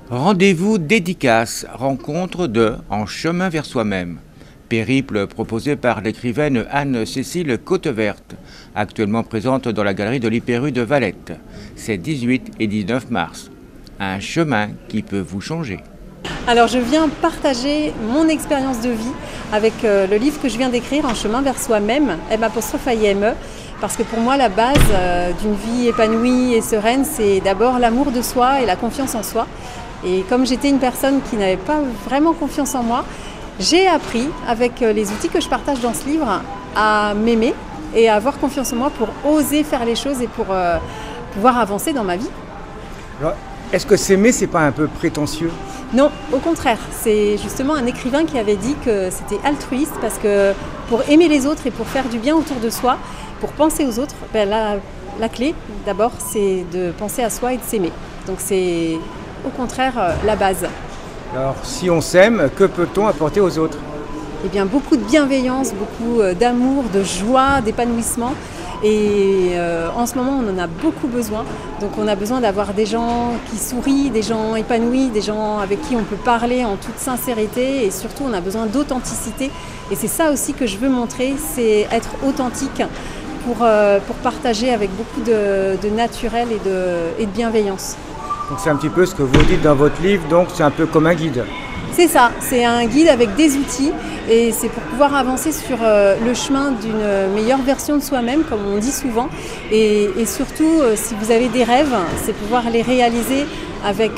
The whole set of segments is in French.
Rendez-vous dédicace, rencontre de En chemin vers soi-même. Périple proposé par l'écrivaine Anne-Cécile Côteverte, actuellement présente dans la galerie de l'Hyper U de Valette. C'est 18 et 19 mars. Un chemin qui peut vous changer. Alors je viens partager mon expérience de vie avec le livre que je viens d'écrire, En chemin vers soi-même, M', parce que pour moi la base d'une vie épanouie et sereine, c'est d'abord l'amour de soi et la confiance en soi. Et comme j'étais une personne qui n'avait pas vraiment confiance en moi, j'ai appris avec les outils que je partage dans ce livre à m'aimer et à avoir confiance en moi pour oser faire les choses et pour pouvoir avancer dans ma vie. Alors, est-ce que s'aimer, c'est pas un peu prétentieux? Non, au contraire, c'est justement un écrivain qui avait dit que c'était altruiste parce que pour aimer les autres et pour faire du bien autour de soi, pour penser aux autres, la clé d'abord c'est de penser à soi et de s'aimer. Donc c'est au contraire la base. Alors, si on s'aime, que peut-on apporter aux autres? Eh bien beaucoup de bienveillance, beaucoup d'amour, de joie, d'épanouissement. Et en ce moment, on en a beaucoup besoin. Donc on a besoin d'avoir des gens qui sourient, des gens épanouis, des gens avec qui on peut parler en toute sincérité. Et surtout, on a besoin d'authenticité. Et c'est ça aussi que je veux montrer, c'est être authentique pour partager avec beaucoup de naturel et de bienveillance. Donc c'est un petit peu ce que vous dites dans votre livre, donc c'est un peu comme un guide. C'est ça, c'est un guide avec des outils et c'est pour pouvoir avancer sur le chemin d'une meilleure version de soi-même, comme on dit souvent. Et surtout, si vous avez des rêves, c'est pouvoir les réaliser avec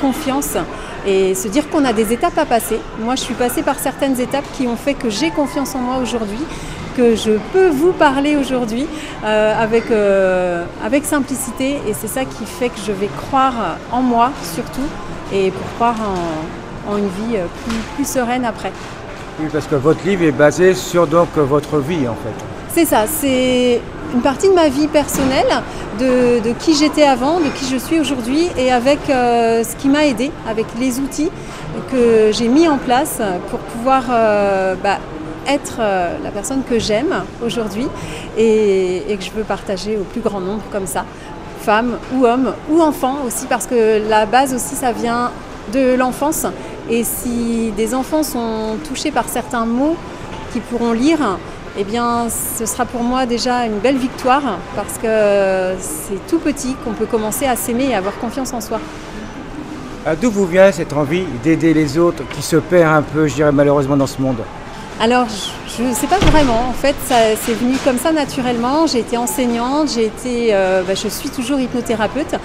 confiance et se dire qu'on a des étapes à passer. Moi, je suis passée par certaines étapes qui ont fait que j'ai confiance en moi aujourd'hui, que je peux vous parler aujourd'hui avec simplicité. Et c'est ça qui fait que je vais croire en moi surtout et pour croire en une vie plus sereine après. Oui, parce que votre livre est basé sur donc votre vie en fait. C'est ça, c'est une partie de ma vie personnelle, de qui j'étais avant, de qui je suis aujourd'hui et avec ce qui m'a aidé, avec les outils que j'ai mis en place pour pouvoir être la personne que j'aime aujourd'hui et que je veux partager au plus grand nombre comme ça, femmes ou hommes ou enfants aussi, parce que la base aussi ça vient de l'enfance. Et si des enfants sont touchés par certains mots qu'ils pourront lire, eh bien, ce sera pour moi déjà une belle victoire parce que c'est tout petit qu'on peut commencer à s'aimer et avoir confiance en soi. D'où vous vient cette envie d'aider les autres qui se perd un peu, je dirais malheureusement, dans ce monde? Alors, je ne sais pas vraiment. En fait, c'est venu comme ça naturellement. J'ai été enseignante, je suis toujours hypnothérapeute.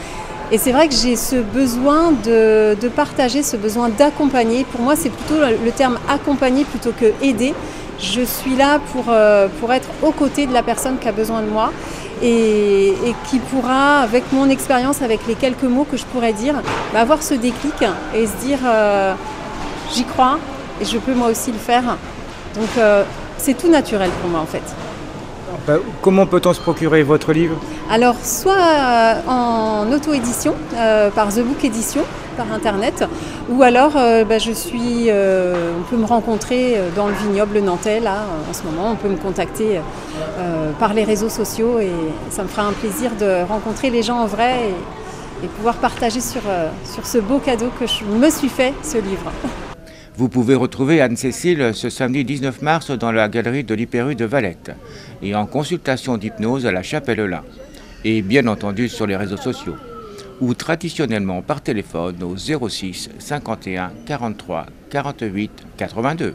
Et c'est vrai que j'ai ce besoin de partager, ce besoin d'accompagner. Pour moi, c'est plutôt le terme accompagner plutôt que aider. Je suis là pour être aux côtés de la personne qui a besoin de moi et qui pourra, avec mon expérience, avec les quelques mots que je pourrais dire, avoir ce déclic et se dire j'y crois et je peux moi aussi le faire. Donc c'est tout naturel pour moi en fait. Comment peut-on se procurer votre livre? Alors, soit en auto-édition, par The Book Edition, par internet, ou alors on peut me rencontrer dans le vignoble nantais, là, en ce moment. On peut me contacter par les réseaux sociaux et ça me fera un plaisir de rencontrer les gens en vrai et pouvoir partager sur ce beau cadeau que je me suis fait, ce livre. Vous pouvez retrouver Anne-Cécile ce samedi 19 mars dans la galerie de l'Hyper U de Valette et en consultation d'hypnose à la Chapelle-Lin. Et bien entendu sur les réseaux sociaux ou traditionnellement par téléphone au 06 51 43 48 82.